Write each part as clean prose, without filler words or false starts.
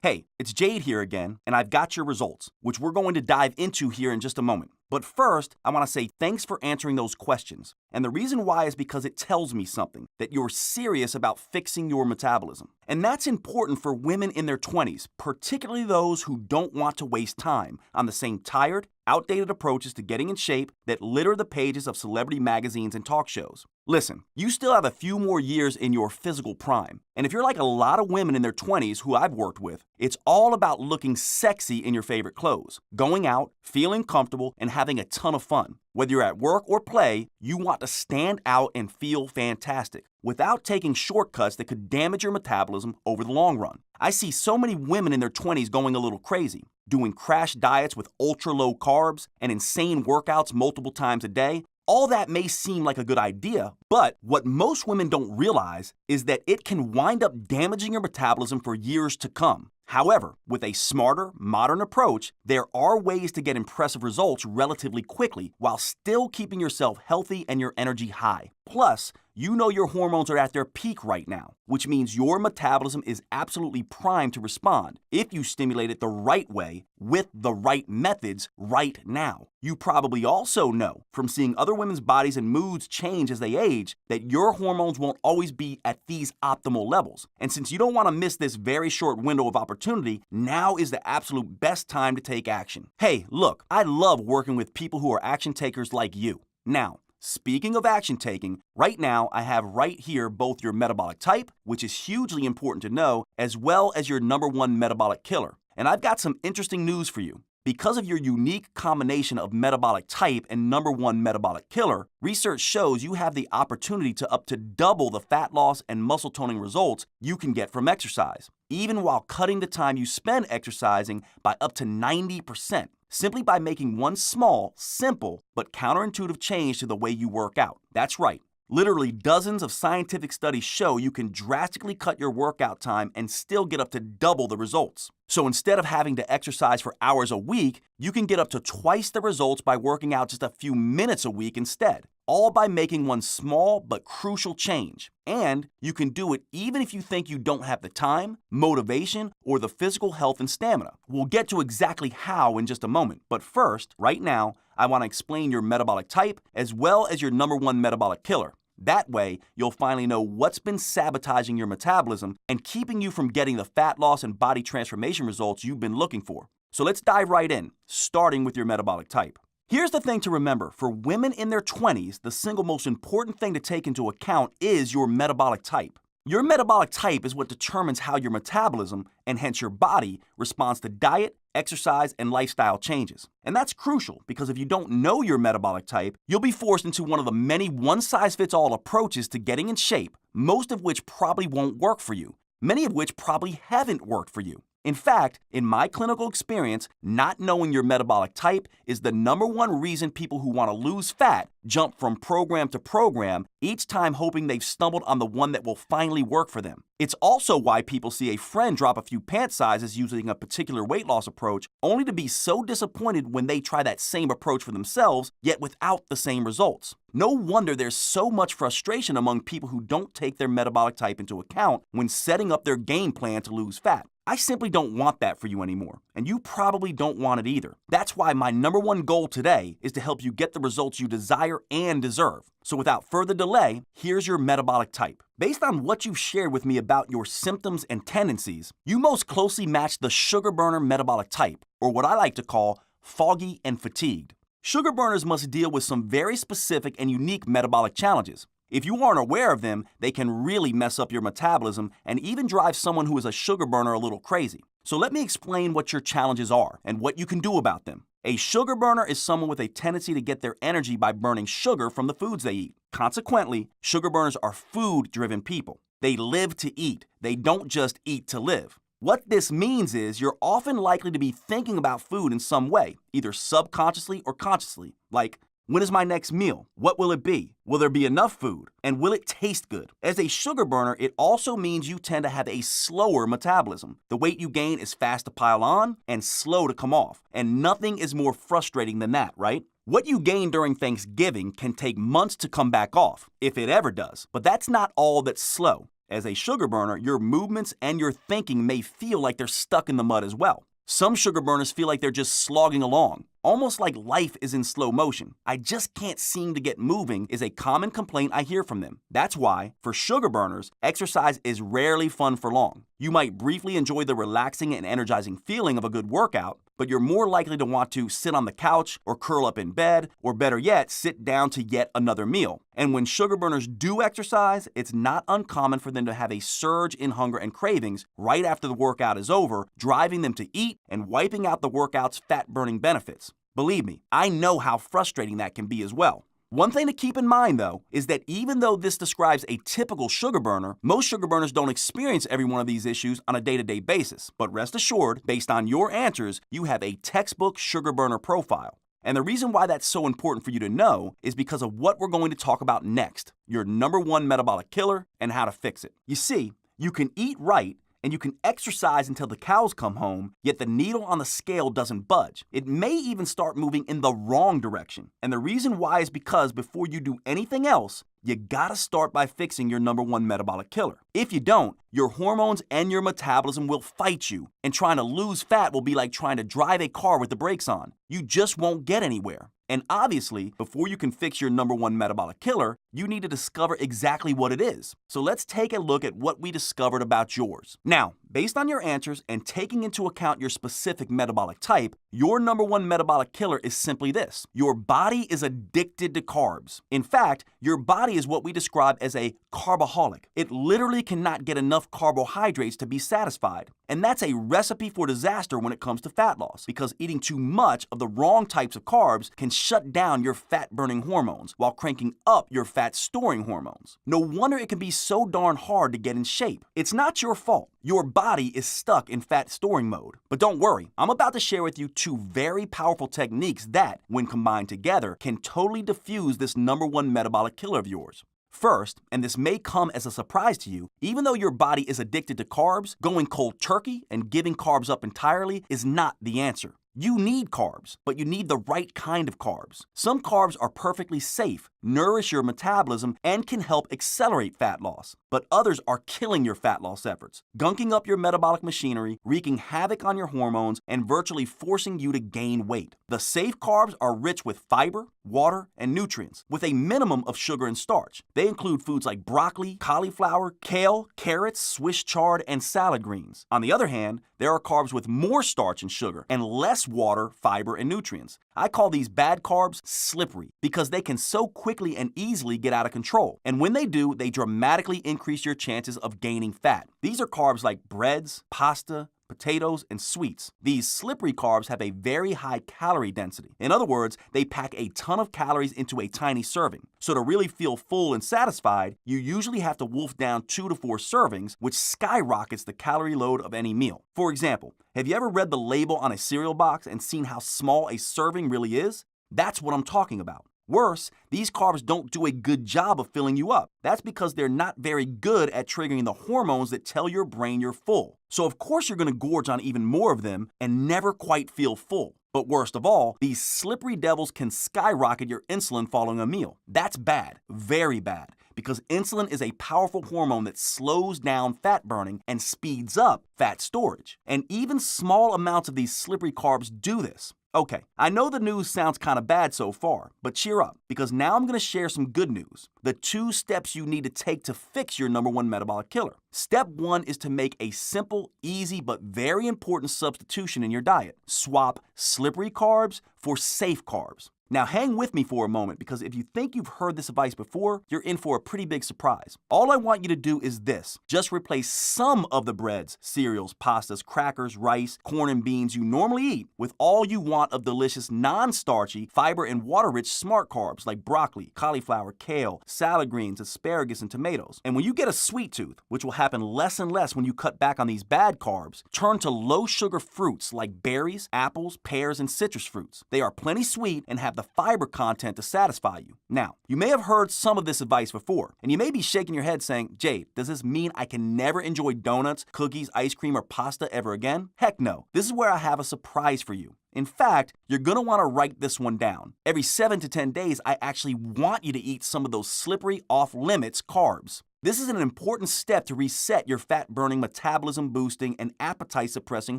Hey, it's Jade here again, and I've got your results, which we're going to dive into here in just a moment. But first, I want to say thanks for answering those questions. And the reason why is because it tells me something, that you're serious about fixing your metabolism. And that's important for women in their 20s, particularly those who don't want to waste time on the same tired, outdated approaches to getting in shape that litter the pages of celebrity magazines and talk shows. Listen, you still have a few more years in your physical prime. And if you're like a lot of women in their 20s who I've worked with, it's all about looking sexy in your favorite clothes, going out, feeling comfortable, and having a ton of fun. Whether you're at work or play, you want to stand out and feel fantastic without taking shortcuts that could damage your metabolism over the long run. I see so many women in their 20s going a little crazy, doing crash diets with ultra-low carbs and insane workouts multiple times a day. All that may seem like a good idea, but what most women don't realize is that it can wind up damaging your metabolism for years to come. However, with a smarter, modern approach, there are ways to get impressive results relatively quickly while still keeping yourself healthy and your energy high. Plus, you know your hormones are at their peak right now, which means your metabolism is absolutely primed to respond if you stimulate it the right way with the right methods right now. You probably also know from seeing other women's bodies and moods change as they age that your hormones won't always be at these optimal levels. And since you don't want to miss this very short window of opportunity, now is the absolute best time to take action. Hey, look, I love working with people who are action takers like you. Now, speaking of action taking, right now I have right here both your metabolic type, which is hugely important to know, as well as your #1 metabolic killer. And I've got some interesting news for you. Because of your unique combination of metabolic type and #1 metabolic killer, research shows you have the opportunity to up to double the fat loss and muscle toning results you can get from exercise, even while cutting the time you spend exercising by up to 90%. Simply by making one small, simple, but counterintuitive change to the way you work out. That's right. Literally dozens of scientific studies show you can drastically cut your workout time and still get up to double the results. So instead of having to exercise for hours a week, you can get up to twice the results by working out just a few minutes a week instead, all by making one small but crucial change. And you can do it even if you think you don't have the time, motivation, or the physical health and stamina. We'll get to exactly how in just a moment, but first, right now, I want to explain your metabolic type as well as your #1 metabolic killer. That way, you'll finally know what's been sabotaging your metabolism and keeping you from getting the fat loss and body transformation results you've been looking for. So let's dive right in, starting with your metabolic type. Here's the thing to remember. For women in their 20s, the single most important thing to take into account is your metabolic type. Your metabolic type is what determines how your metabolism, and hence your body, responds to diet, exercise, and lifestyle changes. And that's crucial because if you don't know your metabolic type, you'll be forced into one of the many one-size-fits-all approaches to getting in shape, most of which probably won't work for you, many of which probably haven't worked for you. In fact, in my clinical experience, not knowing your metabolic type is the #1 reason people who want to lose fat jump from program to program, each time hoping they've stumbled on the one that will finally work for them. It's also why people see a friend drop a few pant sizes using a particular weight loss approach, only to be so disappointed when they try that same approach for themselves, yet without the same results. No wonder there's so much frustration among people who don't take their metabolic type into account when setting up their game plan to lose fat. I simply don't want that for you anymore, and you probably don't want it either. That's why my #1 goal today is to help you get the results you desire and deserve. So without further delay, here's your metabolic type. Based on what you've shared with me about your symptoms and tendencies, you most closely match the sugar burner metabolic type, or what I like to call foggy and fatigued. Sugar burners must deal with some very specific and unique metabolic challenges. If you aren't aware of them, they can really mess up your metabolism and even drive someone who is a sugar burner a little crazy. So let me explain what your challenges are and what you can do about them. A sugar burner is someone with a tendency to get their energy by burning sugar from the foods they eat. Consequently, sugar burners are food-driven people. They live to eat. They don't just eat to live. What this means is you're often likely to be thinking about food in some way, either subconsciously or consciously, like, when is my next meal? What will it be? Will there be enough food? And will it taste good? As a sugar burner, it also means you tend to have a slower metabolism. The weight you gain is fast to pile on and slow to come off. And nothing is more frustrating than that, right? What you gain during Thanksgiving can take months to come back off, if it ever does. But that's not all that's slow. As a sugar burner, your movements and your thinking may feel like they're stuck in the mud as well. Some sugar burners feel like they're just slogging along, almost like life is in slow motion. I just can't seem to get moving is a common complaint I hear from them. That's why, for sugar burners, exercise is rarely fun for long. You might briefly enjoy the relaxing and energizing feeling of a good workout, but you're more likely to want to sit on the couch or curl up in bed, or better yet, sit down to yet another meal. And when sugar burners do exercise, it's not uncommon for them to have a surge in hunger and cravings right after the workout is over, driving them to eat and wiping out the workout's fat-burning benefits. Believe me, I know how frustrating that can be as well. One thing to keep in mind, though, is that even though this describes a typical sugar burner, most sugar burners don't experience every one of these issues on a day-to-day basis. But rest assured, based on your answers, you have a textbook sugar burner profile. And the reason why that's so important for you to know is because of what we're going to talk about next, your number one metabolic killer and how to fix it. You see, you can eat right, and you can exercise until the cows come home, yet the needle on the scale doesn't budge. It may even start moving in the wrong direction. And the reason why is because before you do anything else, you gotta start by fixing your number one metabolic killer. If you don't, your hormones and your metabolism will fight you, and trying to lose fat will be like trying to drive a car with the brakes on. You just won't get anywhere. And obviously, before you can fix your number one metabolic killer, you need to discover exactly what it is. So let's take a look at what we discovered about yours. Now, based on your answers and taking into account your specific metabolic type, your number one metabolic killer is simply this: your body is addicted to carbs. In fact, your body is what we describe as a carboholic. It literally cannot get enough carbohydrates to be satisfied. And that's a recipe for disaster when it comes to fat loss, because eating too much of the wrong types of carbs can shut down your fat-burning hormones while cranking up your fat-storing hormones. No wonder it can be so darn hard to get in shape. It's not your fault. Your body is stuck in fat-storing mode. But don't worry, I'm about to share with you two very powerful techniques that, when combined together, can totally diffuse this number one metabolic killer of yours. First, and this may come as a surprise to you, even though your body is addicted to carbs, going cold turkey and giving carbs up entirely is not the answer. You need carbs, but you need the right kind of carbs. Some carbs are perfectly safe, nourish your metabolism, and can help accelerate fat loss. But others are killing your fat loss efforts, gunking up your metabolic machinery, wreaking havoc on your hormones, and virtually forcing you to gain weight. The safe carbs are rich with fiber, water, and nutrients, with a minimum of sugar and starch. They include foods like broccoli, cauliflower, kale, carrots, Swiss chard, and salad greens. On the other hand, there are carbs with more starch and sugar and less water, fiber, and nutrients. I call these bad carbs slippery because they can so quickly and easily get out of control. And when they do, they dramatically increase your chances of gaining fat. These are carbs like breads, pasta, potatoes, and sweets. These slippery carbs have a very high calorie density. In other words, they pack a ton of calories into a tiny serving. So to really feel full and satisfied, you usually have to wolf down 2 to 4 servings, which skyrockets the calorie load of any meal. For example, have you ever read the label on a cereal box and seen how small a serving really is? That's what I'm talking about. Worse, these carbs don't do a good job of filling you up. That's because they're not very good at triggering the hormones that tell your brain you're full. So of course you're going to gorge on even more of them and never quite feel full. But worst of all, these slippery devils can skyrocket your insulin following a meal. That's bad, very bad, because insulin is a powerful hormone that slows down fat burning and speeds up fat storage. And even small amounts of these slippery carbs do this. Okay, I know the news sounds kind of bad so far, but cheer up, because now I'm going to share some good news. The 2 steps you need to take to fix your number one metabolic killer. Step 1 is to make a simple, easy, but very important substitution in your diet. Swap slippery carbs for safe carbs. Now hang with me for a moment, because if you think you've heard this advice before, you're in for a pretty big surprise. All I want you to do is this: just replace some of the breads, cereals, pastas, crackers, rice, corn, and beans you normally eat with all you want of delicious, non-starchy, fiber and water-rich smart carbs like broccoli, cauliflower, kale, salad greens, asparagus, and tomatoes. And when you get a sweet tooth, which will happen less and less when you cut back on these bad carbs, turn to low-sugar fruits like berries, apples, pears, and citrus fruits. They are plenty sweet and have the fiber content to satisfy you. Now, you may have heard some of this advice before, and you may be shaking your head saying, Jade, does this mean I can never enjoy donuts, cookies, ice cream, or pasta ever again? Heck no. This is where I have a surprise for you. In fact, you're going to want to write this one down. Every 7 to 10 days, I actually want you to eat some of those slippery, off-limits carbs. This is an important step to reset your fat-burning, metabolism-boosting, and appetite-suppressing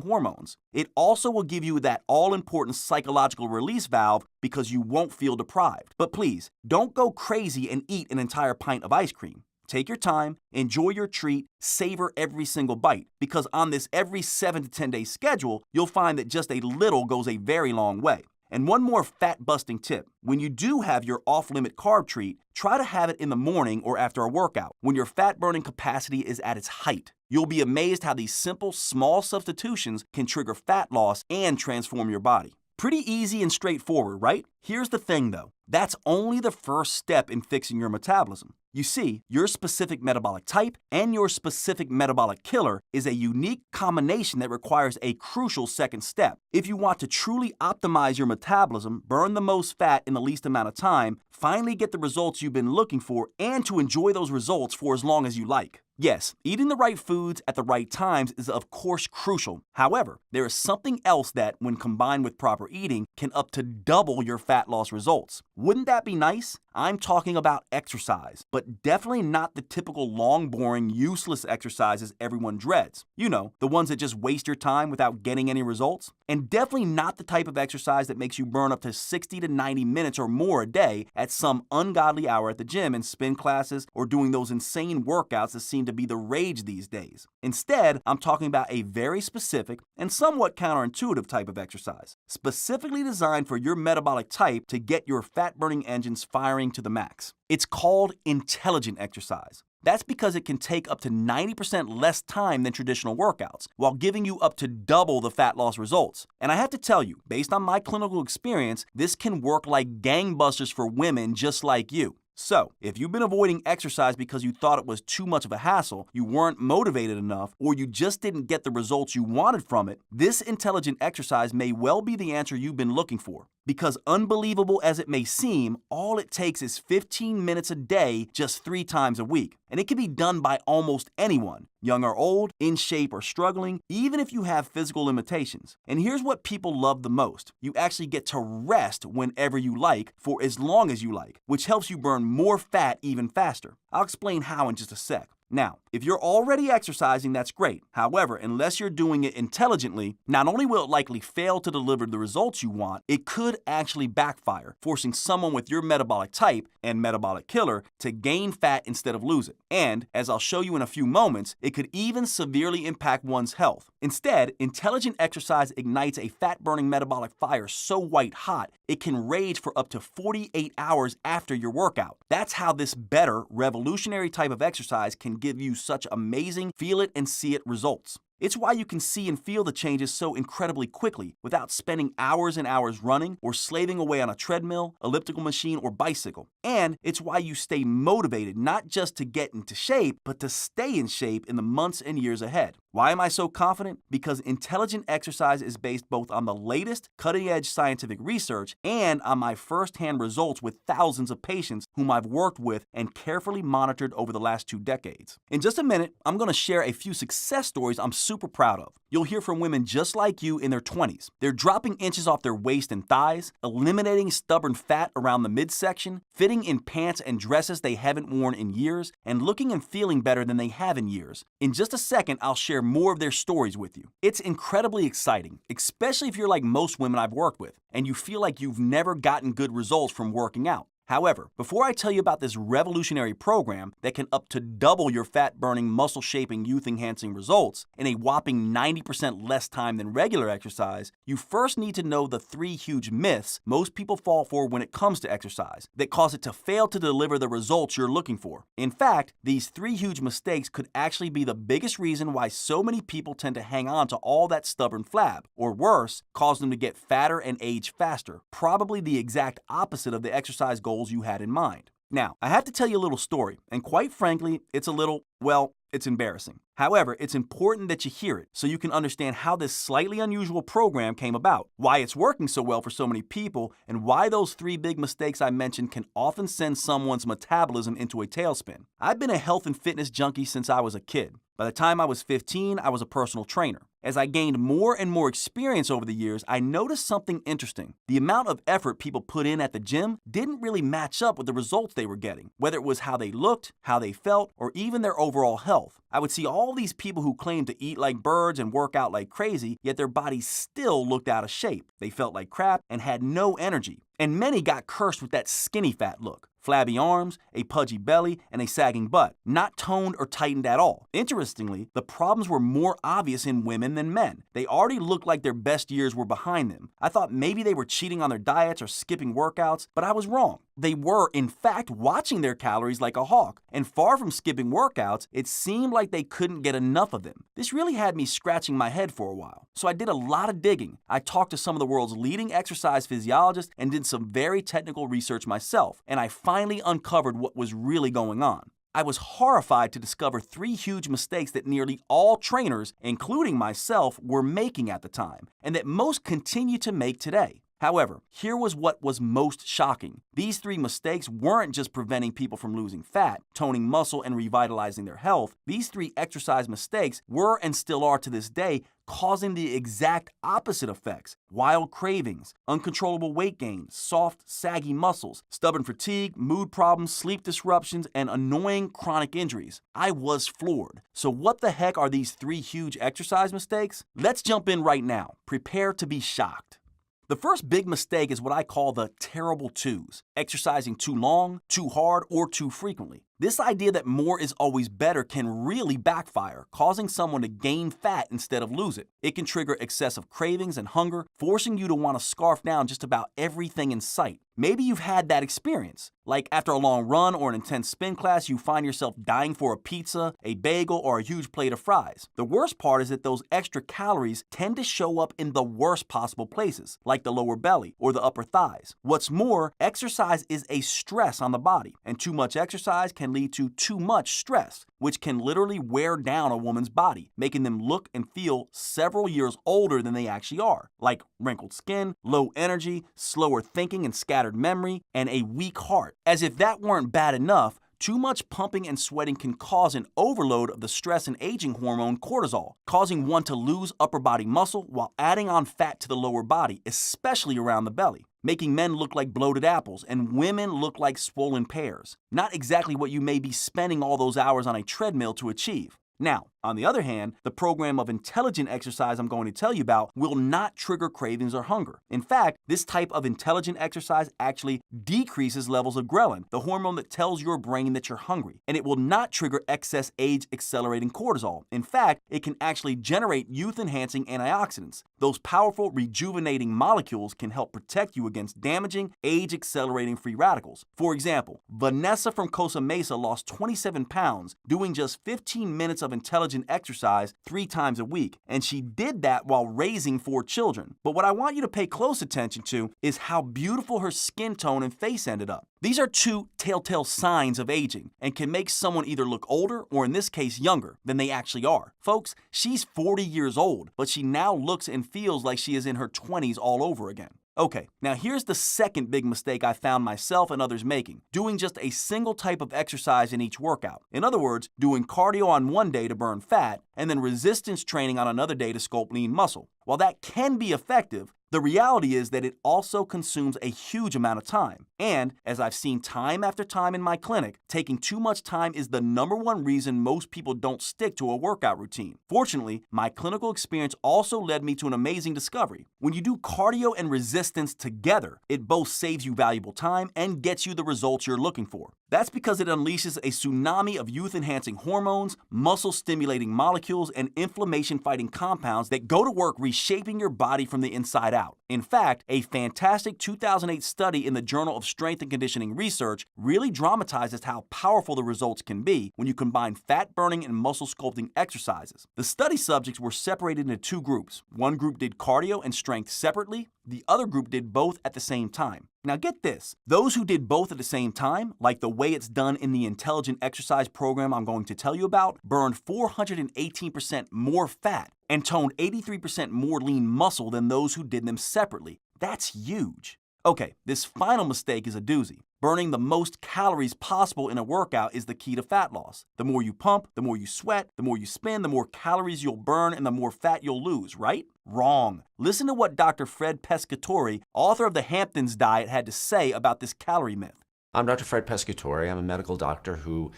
hormones. It also will give you that all-important psychological release valve because you won't feel deprived. But please, don't go crazy and eat an entire pint of ice cream. Take your time, enjoy your treat, savor every single bite, because on this every 7 to 10 day schedule, you'll find that just a little goes a very long way. And one more fat-busting tip. When you do have your off-limit carb treat, try to have it in the morning or after a workout, when your fat-burning capacity is at its height. You'll be amazed how these simple, small substitutions can trigger fat loss and transform your body. Pretty easy and straightforward, right? Here's the thing though, that's only the first step in fixing your metabolism. You see, your specific metabolic type and your specific metabolic killer is a unique combination that requires a crucial second step. If you want to truly optimize your metabolism, burn the most fat in the least amount of time, finally get the results you've been looking for, and to enjoy those results for as long as you like. Yes, eating the right foods at the right times is of course crucial. However, there is something else that, when combined with proper eating, can up to double your fat loss results. Wouldn't that be nice? I'm talking about exercise, but definitely not the typical long, boring, useless exercises everyone dreads. You know, the ones that just waste your time without getting any results. And definitely not the type of exercise that makes you burn up to 60 to 90 minutes or more a day at some ungodly hour at the gym in spin classes or doing those insane workouts that seem to be the rage these days. Instead, I'm talking about a very specific and somewhat counterintuitive type of exercise, specifically designed for your metabolic type to get your fat-burning engines firing to the max. It's called intelligent exercise. That's because it can take up to 90% less time than traditional workouts, while giving you up to double the fat loss results. And I have to tell you, based on my clinical experience, this can work like gangbusters for women just like you. So, if you've been avoiding exercise because you thought it was too much of a hassle, you weren't motivated enough, or you just didn't get the results you wanted from it, this intelligent exercise may well be the answer you've been looking for. Because unbelievable as it may seem, all it takes is 15 minutes a day, just 3 times a week. And it can be done by almost anyone, young or old, in shape or struggling, even if you have physical limitations. And here's what people love the most. You actually get to rest whenever you like, for as long as you like, which helps you burn more fat even faster. I'll explain how in just a sec. Now, if you're already exercising, that's great. However, unless you're doing it intelligently, not only will it likely fail to deliver the results you want, it could actually backfire, forcing someone with your metabolic type and metabolic killer to gain fat instead of lose it. And, as I'll show you in a few moments, it could even severely impact one's health. Instead, intelligent exercise ignites a fat-burning metabolic fire so white hot, it can rage for up to 48 hours after your workout. That's how this better, revolutionary type of exercise can give you such amazing feel it and see it results. It's why you can see and feel the changes so incredibly quickly without spending hours and hours running or slaving away on a treadmill, elliptical machine, or bicycle. And it's why you stay motivated not just to get into shape, but to stay in shape in the months and years ahead. Why am I so confident? Because intelligent exercise is based both on the latest cutting-edge scientific research and on my first-hand results with thousands of patients whom I've worked with and carefully monitored over the last 2 decades. In just a minute, I'm going to share a few success stories I'm super proud of. You'll hear from women just like you in their 20s. They're dropping inches off their waist and thighs, eliminating stubborn fat around the midsection, fitting in pants and dresses they haven't worn in years, and looking and feeling better than they have in years. In just a second, I'll share more of their stories with you. It's incredibly exciting, especially if you're like most women I've worked with, and you feel like you've never gotten good results from working out. However, before I tell you about this revolutionary program that can up to double your fat-burning, muscle-shaping, youth-enhancing results in a whopping 90% less time than regular exercise, you first need to know the 3 huge myths most people fall for when it comes to exercise that cause it to fail to deliver the results you're looking for. In fact, these 3 huge mistakes could actually be the biggest reason why so many people tend to hang on to all that stubborn flab, or worse, cause them to get fatter and age faster, probably the exact opposite of the exercise goals you had in mind. Now, I have to tell you a little story, and quite frankly, it's a little, well, it's embarrassing. However, it's important that you hear it so you can understand how this slightly unusual program came about, why it's working so well for so many people, and why those 3 big mistakes I mentioned can often send someone's metabolism into a tailspin. I've been a health and fitness junkie since I was a kid. By the time I was 15, I was a personal trainer. As I gained more and more experience over the years, I noticed something interesting. The amount of effort people put in at the gym didn't really match up with the results they were getting, whether it was how they looked, how they felt, or even their overall health. I would see all these people who claimed to eat like birds and work out like crazy, yet their bodies still looked out of shape. They felt like crap and had no energy. And many got cursed with that skinny fat look. Flabby arms, a pudgy belly, and a sagging butt, not toned or tightened at all. Interestingly, the problems were more obvious in women than men. They already looked like their best years were behind them. I thought maybe they were cheating on their diets or skipping workouts, but I was wrong. They were, in fact, watching their calories like a hawk, and far from skipping workouts, it seemed like they couldn't get enough of them. This really had me scratching my head for a while, so I did a lot of digging. I talked to some of the world's leading exercise physiologists and did some very technical research myself, and I finally uncovered what was really going on. I was horrified to discover 3 huge mistakes that nearly all trainers, including myself, were making at the time, and that most continue to make today. However, here was what was most shocking. These 3 mistakes weren't just preventing people from losing fat, toning muscle, and revitalizing their health. These 3 exercise mistakes were and still are to this day causing the exact opposite effects: wild cravings, uncontrollable weight gain, soft, saggy muscles, stubborn fatigue, mood problems, sleep disruptions, and annoying chronic injuries. I was floored. So what the heck are these 3 huge exercise mistakes? Let's jump in right now. Prepare to be shocked. The first big mistake is what I call the terrible twos: exercising too long, too hard, or too frequently. This idea that more is always better can really backfire, causing someone to gain fat instead of lose it. It can trigger excessive cravings and hunger, forcing you to want to scarf down just about everything in sight. Maybe you've had that experience. Like after a long run or an intense spin class, you find yourself dying for a pizza, a bagel, or a huge plate of fries. The worst part is that those extra calories tend to show up in the worst possible places, like the lower belly or the upper thighs. What's more, exercise is a stress on the body, and too much exercise can lead to too much stress, which can literally wear down a woman's body, making them look and feel several years older than they actually are, like wrinkled skin, low energy, slower thinking and scattered memory, and a weak heart. As if that weren't bad enough, too much pumping and sweating can cause an overload of the stress and aging hormone cortisol, causing one to lose upper body muscle while adding on fat to the lower body, especially around the belly, making men look like bloated apples and women look like swollen pears. Not exactly what you may be spending all those hours on a treadmill to achieve. Now, on the other hand, the program of intelligent exercise I'm going to tell you about will not trigger cravings or hunger. In fact, this type of intelligent exercise actually decreases levels of ghrelin, the hormone that tells your brain that you're hungry, and it will not trigger excess age-accelerating cortisol. In fact, it can actually generate youth-enhancing antioxidants. Those powerful, rejuvenating molecules can help protect you against damaging, age-accelerating free radicals. For example, Vanessa from Costa Mesa lost 27 pounds doing just 15 minutes of intelligent exercise 3 times a week, and she did that while raising 4 children. But what I want you to pay close attention to is how beautiful her skin tone and face ended up. These are 2 telltale signs of aging and can make someone either look older or in this case younger than they actually are. Folks, she's 40 years old, but she now looks and feels like she is in her 20s all over again. Okay, now here's the second big mistake I found myself and others making: doing just a single type of exercise in each workout. In other words, doing cardio on one day to burn fat and then resistance training on another day to sculpt lean muscle. While that can be effective, the reality is that it also consumes a huge amount of time. And, as I've seen time after time in my clinic, taking too much time is the #1 reason most people don't stick to a workout routine. Fortunately, my clinical experience also led me to an amazing discovery. When you do cardio and resistance together, it both saves you valuable time and gets you the results you're looking for. That's because it unleashes a tsunami of youth-enhancing hormones, muscle-stimulating molecules, and inflammation-fighting compounds that go to work reshaping your body from the inside out. In fact, a fantastic 2008 study in the Journal of Strength and Conditioning Research really dramatizes how powerful the results can be when you combine fat-burning and muscle-sculpting exercises. The study subjects were separated into 2 groups. One group did cardio and strength separately. The other group did both at the same time. Now get this, those who did both at the same time, like the way it's done in the intelligent exercise program I'm going to tell you about, burned 418% more fat and toned 83% more lean muscle than those who did them separately. That's huge. Okay, this final mistake is a doozy. Burning the most calories possible in a workout is the key to fat loss. The more you pump, the more you sweat, the more you spin, the more calories you'll burn, and the more fat you'll lose, right? Wrong. Listen to what Dr. Fred Pescatore, author of the Hamptons Diet, had to say about this calorie myth. I'm Dr. Fred Pescatore. I'm a medical doctor who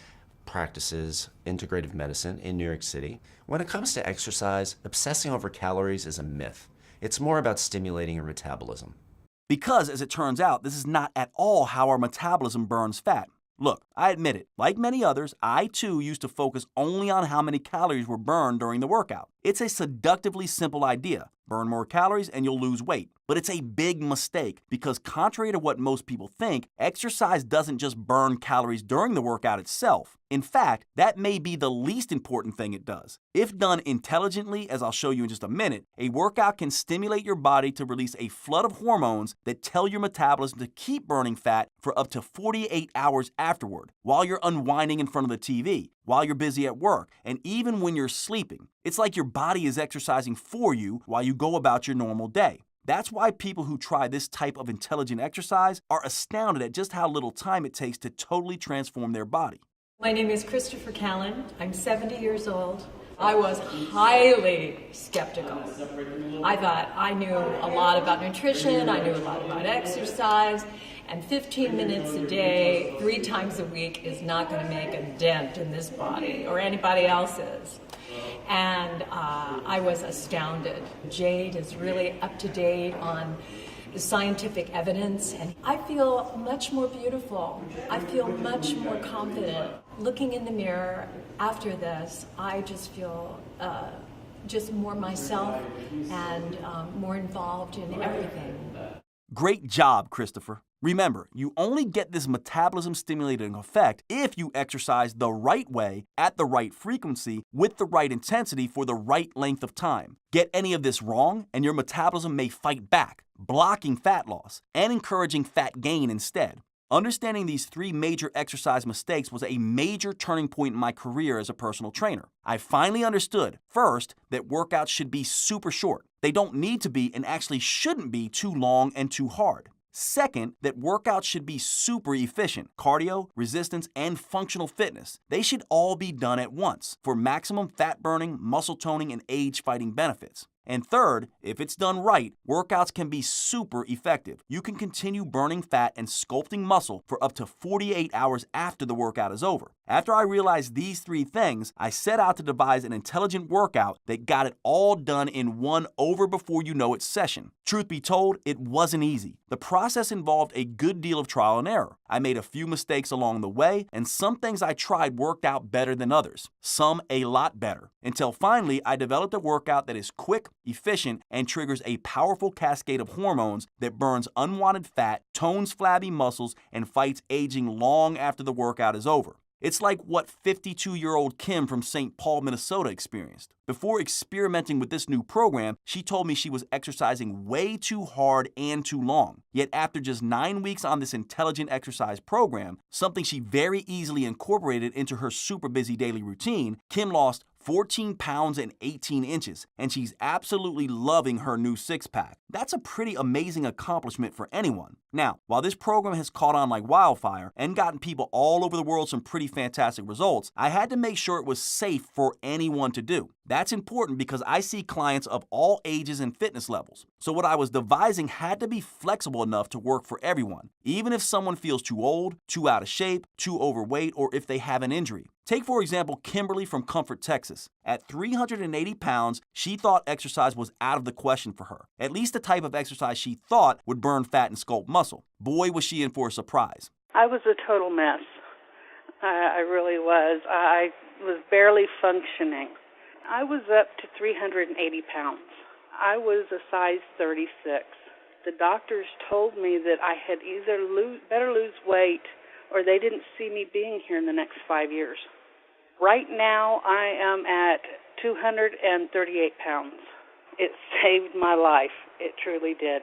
practices integrative medicine in New York City. When it comes to exercise, obsessing over calories is a myth. It's more about stimulating your metabolism. Because, as it turns out, this is not at all how our metabolism burns fat. Look, I admit it, like many others, I too used to focus only on how many calories were burned during the workout. It's a seductively simple idea. Burn more calories and you'll lose weight. But it's a big mistake because contrary to what most people think, exercise doesn't just burn calories during the workout itself. In fact, that may be the least important thing it does. If done intelligently, as I'll show you in just a minute, a workout can stimulate your body to release a flood of hormones that tell your metabolism to keep burning fat for up to 48 hours afterward, while you're unwinding in front of the TV, while you're busy at work, and even when you're sleeping. It's like your body is exercising for you while you go about your normal day. That's why people who try this type of intelligent exercise are astounded at just how little time it takes to totally transform their body. My name is Christopher Callan. I'm 70 years old. I was highly skeptical. I thought I knew a lot about nutrition, I knew a lot about exercise, and 15 minutes a day, 3 times a week is not going to make a dent in this body or anybody else's. And I was astounded. Jade is really up to date on the scientific evidence, and I feel much more beautiful. I feel much more confident. Looking in the mirror after this, I just feel just more myself and more involved in everything. Great job, Christopher. Remember, you only get this metabolism-stimulating effect if you exercise the right way, at the right frequency, with the right intensity for the right length of time. Get any of this wrong, and your metabolism may fight back, blocking fat loss and encouraging fat gain instead. Understanding these 3 major exercise mistakes was a major turning point in my career as a personal trainer. I finally understood, first, that workouts should be super short. They don't need to be and actually shouldn't be too long and too hard. Second, that workouts should be super efficient. Cardio, resistance, and functional fitness. They should all be done at once for maximum fat burning, muscle toning, and age-fighting benefits. And third, if it's done right, workouts can be super effective. You can continue burning fat and sculpting muscle for up to 48 hours after the workout is over. After I realized these 3 things, I set out to devise an intelligent workout that got it all done in one over-before-you-know-it session. Truth be told, it wasn't easy. The process involved a good deal of trial and error. I made a few mistakes along the way, and some things I tried worked out better than others. Some a lot better. Until finally, I developed a workout that is quick, efficient, and triggers a powerful cascade of hormones that burns unwanted fat, tones flabby muscles, and fights aging long after the workout is over. It's like what 52-year-old Kim from St. Paul, Minnesota experienced. Before experimenting with this new program, she told me she was exercising way too hard and too long. Yet after just 9 weeks on this intelligent exercise program, something she very easily incorporated into her super busy daily routine, Kim lost 14 pounds and 18 inches, and she's absolutely loving her new six-pack. That's a pretty amazing accomplishment for anyone. Now, while this program has caught on like wildfire and gotten people all over the world some pretty fantastic results, I had to make sure it was safe for anyone to do. That's important because I see clients of all ages and fitness levels. So what I was devising had to be flexible enough to work for everyone, even if someone feels too old, too out of shape, too overweight, or if they have an injury. Take, for example, Kimberly from Comfort, Texas. At 380 pounds, she thought exercise was out of the question for her. At least the type of exercise she thought would burn fat and sculpt muscle. Boy, was she in for a surprise. I was a total mess. I really was. I was barely functioning. I was up to 380 pounds. I was a size 36. The doctors told me that I had either better lose weight or they didn't see me being here in the next 5 years. Right now, I am at 238 pounds. It saved my life. It truly did.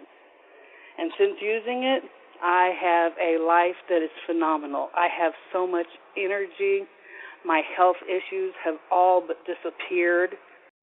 And since using it, I have a life that is phenomenal. I have so much energy. My health issues have all but disappeared.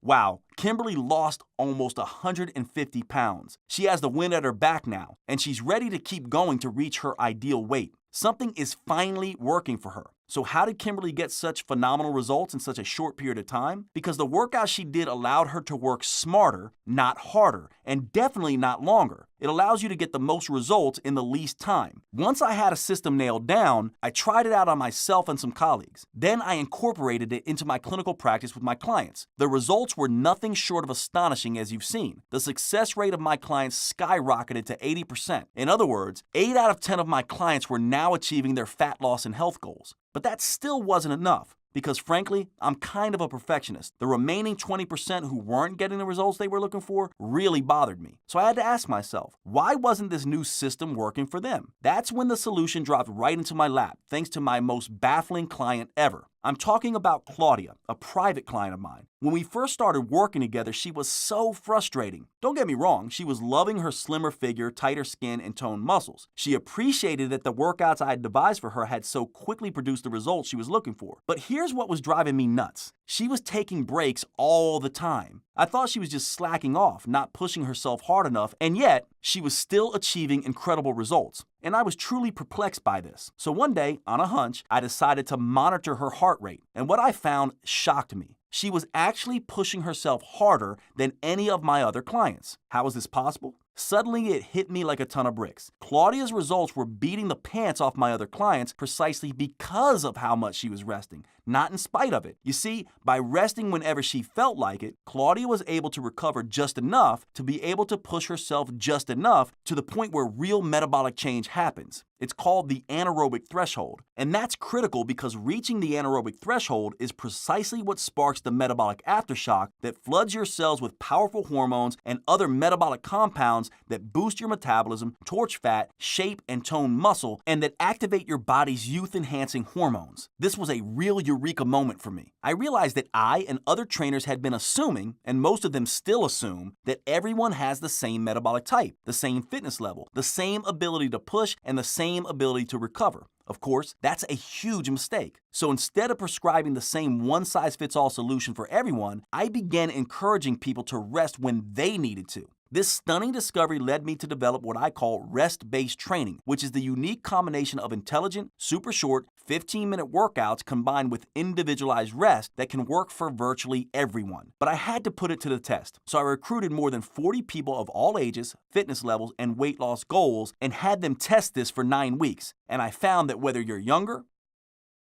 Wow, Kimberly lost almost 150 pounds. She has the wind at her back now, and she's ready to keep going to reach her ideal weight. Something is finally working for her. So how did Kimberly get such phenomenal results in such a short period of time? Because the workout she did allowed her to work smarter, not harder, and definitely not longer. It allows you to get the most results in the least time. Once I had a system nailed down, I tried it out on myself and some colleagues. Then I incorporated it into my clinical practice with my clients. The results were nothing short of astonishing, as you've seen. The success rate of my clients skyrocketed to 80%. In other words, 8 out of 10 of my clients were now achieving their fat loss and health goals. But that still wasn't enough. Because frankly, I'm kind of a perfectionist. The remaining 20% who weren't getting the results they were looking for really bothered me. So I had to ask myself, why wasn't this new system working for them? That's when the solution dropped right into my lap, thanks to my most baffling client ever. I'm talking about Claudia, a private client of mine. When we first started working together, she was so frustrating. Don't get me wrong, she was loving her slimmer figure, tighter skin, and toned muscles. She appreciated that the workouts I had devised for her had so quickly produced the results she was looking for. But here's what was driving me nuts. She was taking breaks all the time. I thought she was just slacking off, not pushing herself hard enough, and yet she was still achieving incredible results. And I was truly perplexed by this. So one day, on a hunch, I decided to monitor her heart rate. And what I found shocked me. She was actually pushing herself harder than any of my other clients. How is this possible? Suddenly, it hit me like a ton of bricks. Claudia's results were beating the pants off my other clients precisely because of how much she was resting, not in spite of it. You see, by resting whenever she felt like it, Claudia was able to recover just enough to be able to push herself just enough to the point where real metabolic change happens. It's called the anaerobic threshold. And that's critical because reaching the anaerobic threshold is precisely what sparks the metabolic aftershock that floods your cells with powerful hormones and other metabolic compounds that boost your metabolism, torch fat, shape and tone muscle, and that activate your body's youth-enhancing hormones. This was a real eureka moment for me. I realized that I and other trainers had been assuming, and most of them still assume, that everyone has the same metabolic type, the same fitness level, the same ability to push, and the same ability to recover. Of course, that's a huge mistake. So instead of prescribing the same one-size-fits-all solution for everyone, I began encouraging people to rest when they needed to. This stunning discovery led me to develop what I call rest-based training, which is the unique combination of intelligent, super short, 15-minute workouts combined with individualized rest that can work for virtually everyone. But I had to put it to the test. So I recruited more than 40 people of all ages, fitness levels, and weight loss goals and had them test this for 9 weeks. And I found that whether you're younger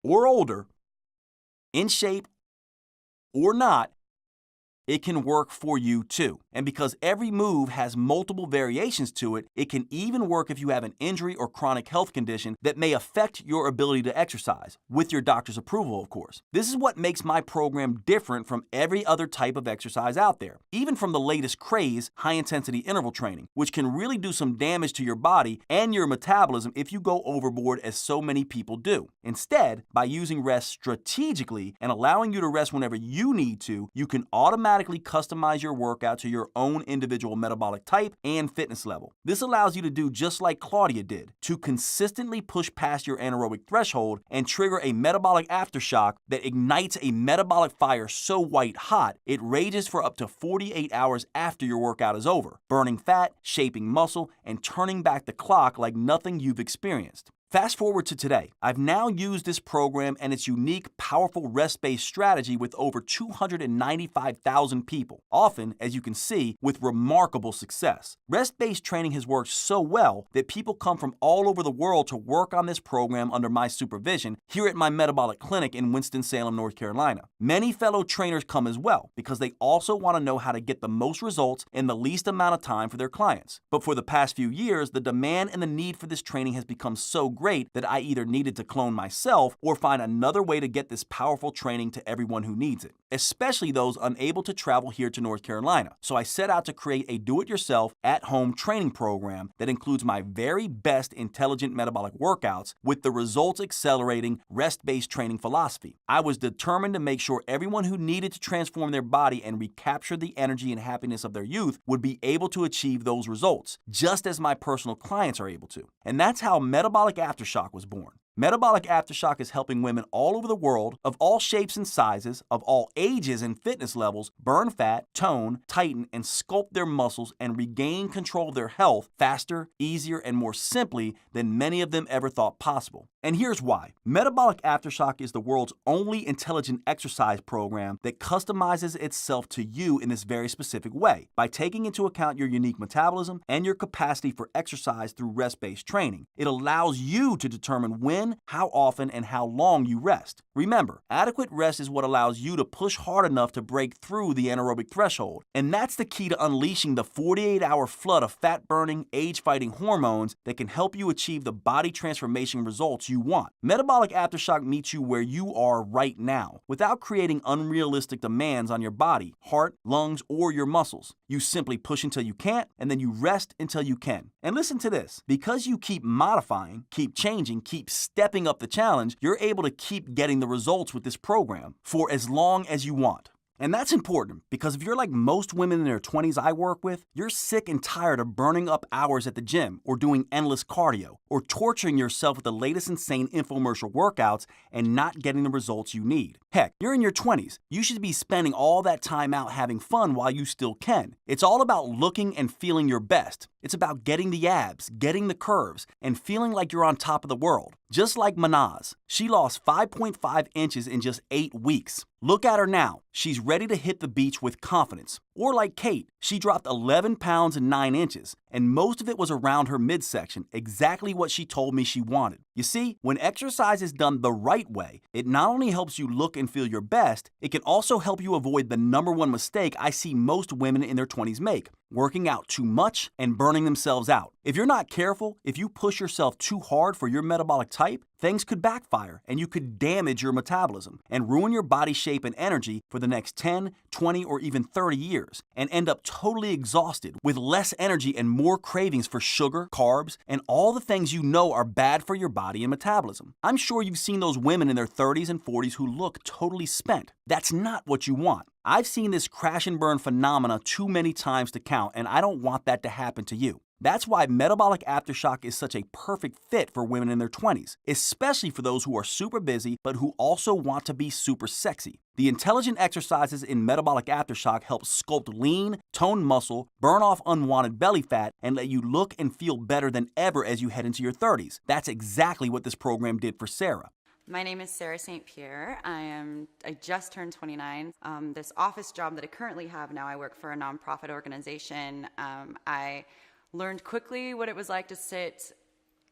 or older, in shape or not, it can work for you too. And because every move has multiple variations to it, it can even work if you have an injury or chronic health condition that may affect your ability to exercise, with your doctor's approval, of course. This is what makes my program different from every other type of exercise out there, even from the latest craze, high-intensity interval training, which can really do some damage to your body and your metabolism if you go overboard, as so many people do. Instead, by using rest strategically and allowing you to rest whenever you need to, you can automatically customize your workout to your own individual metabolic type and fitness level. This allows you to do just like Claudia did, to consistently push past your anaerobic threshold and trigger a metabolic aftershock that ignites a metabolic fire so white hot it rages for up to 48 hours after your workout is over, burning fat, shaping muscle, and turning back the clock like nothing you've experienced. Fast forward to today. I've now used this program and its unique, powerful rest-based strategy with over 295,000 people, often, as you can see, with remarkable success. Rest-based training has worked so well that people come from all over the world to work on this program under my supervision here at my metabolic clinic in Winston-Salem, North Carolina. Many fellow trainers come as well because they also want to know how to get the most results in the least amount of time for their clients. But for the past few years, the demand and the need for this training has become so great that I either needed to clone myself or find another way to get this powerful training to everyone who needs it, especially those unable to travel here to North Carolina. So I set out to create a do-it-yourself, at-home training program that includes my very best intelligent metabolic workouts with the results-accelerating, rest-based training philosophy. I was determined to make sure everyone who needed to transform their body and recapture the energy and happiness of their youth would be able to achieve those results, just as my personal clients are able to. And that's how Metabolic Aftershock was born. Metabolic Aftershock is helping women all over the world, of all shapes and sizes, of all ages and fitness levels, burn fat, tone, tighten, and sculpt their muscles and regain control of their health faster, easier, and more simply than many of them ever thought possible. And here's why. Metabolic Aftershock is the world's only intelligent exercise program that customizes itself to you in this very specific way by taking into account your unique metabolism and your capacity for exercise through rest-based training. It allows you to determine when, how often, and how long you rest. Remember, adequate rest is what allows you to push hard enough to break through the anaerobic threshold. And that's the key to unleashing the 48-hour flood of fat-burning, age-fighting hormones that can help you achieve the body transformation results you want. Metabolic Aftershock meets you where you are right now, without creating unrealistic demands on your body, heart, lungs, or your muscles. You simply push until you can't, and then you rest until you can. And listen to this. Because you keep modifying, keep changing, keep stepping up the challenge, you're able to keep getting the results with this program for as long as you want. And that's important because if you're like most women in their 20s I work with, you're sick and tired of burning up hours at the gym or doing endless cardio or torturing yourself with the latest insane infomercial workouts and not getting the results you need. Heck, you're in your 20s. You should be spending all that time out having fun while you still can. It's all about looking and feeling your best. It's about getting the abs, getting the curves, and feeling like you're on top of the world. Just like Manaz. She lost 5.5 inches in just 8 weeks. Look at her now. She's ready to hit the beach with confidence. Or like Kate, she dropped 11 pounds and 9 inches, and most of it was around her midsection, exactly what she told me she wanted. You see, when exercise is done the right way, it not only helps you look and feel your best, it can also help you avoid the #1 mistake I see most women in their 20s make: working out too much and burning themselves out. If you're not careful, if you push yourself too hard for your metabolic type, things could backfire and you could damage your metabolism and ruin your body shape and energy for the next 10, 20, or even 30 years and end up totally exhausted with less energy and more cravings for sugar, carbs, and all the things you know are bad for your body and metabolism. I'm sure you've seen those women in their 30s and 40s who look totally spent. That's not what you want. I've seen this crash and burn phenomena too many times to count, and I don't want that to happen to you. That's why Metabolic Aftershock is such a perfect fit for women in their 20s, especially for those who are super busy but who also want to be super sexy. The intelligent exercises in Metabolic Aftershock help sculpt lean, tone muscle, burn off unwanted belly fat, and let you look and feel better than ever as you head into your 30s. That's exactly what this program did for Sarah. My name is Sarah St. Pierre. I just turned 29. This office job that I currently have now, I work for a nonprofit organization. I learned quickly what it was like to sit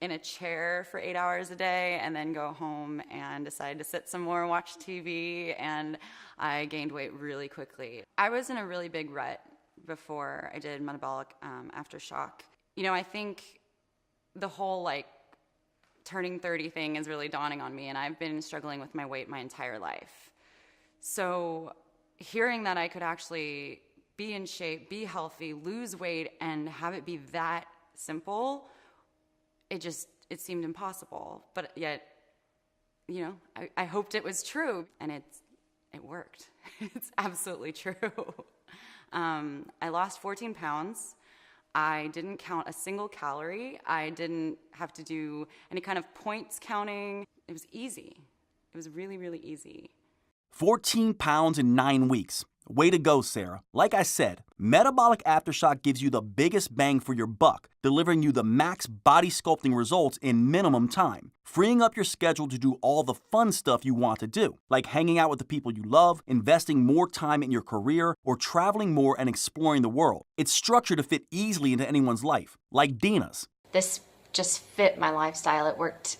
in a chair for 8 hours a day and then go home and decide to sit some more and watch TV, and I gained weight really quickly. I was in a really big rut before I did Metabolic Aftershock. You know, I think the whole turning 30 thing is really dawning on me, and I've been struggling with my weight my entire life. So hearing that I could actually be in shape, be healthy, lose weight, and have it be that simple, it seemed impossible. But yet, you know, I hoped it was true, and it worked. It's absolutely true. I lost 14 pounds. I didn't count a single calorie. I didn't have to do any kind of points counting. It was easy. It was really, really easy. 14 pounds in 9 weeks. Way to go, Sarah. Like I said, Metabolic Aftershock gives you the biggest bang for your buck, delivering you the max body sculpting results in minimum time, freeing up your schedule to do all the fun stuff you want to do, like hanging out with the people you love, investing more time in your career, or traveling more and exploring the world. It's structured to fit easily into anyone's life, like Dina's. This just fit my lifestyle. It worked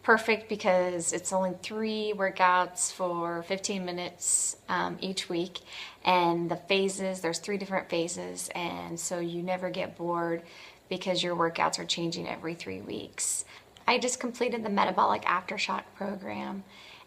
perfect because it's only 3 workouts for 15 minutes each week, and the phases, there's 3 different phases, and so you never get bored because your workouts are changing every 3 weeks. I just completed the Metabolic Aftershock program,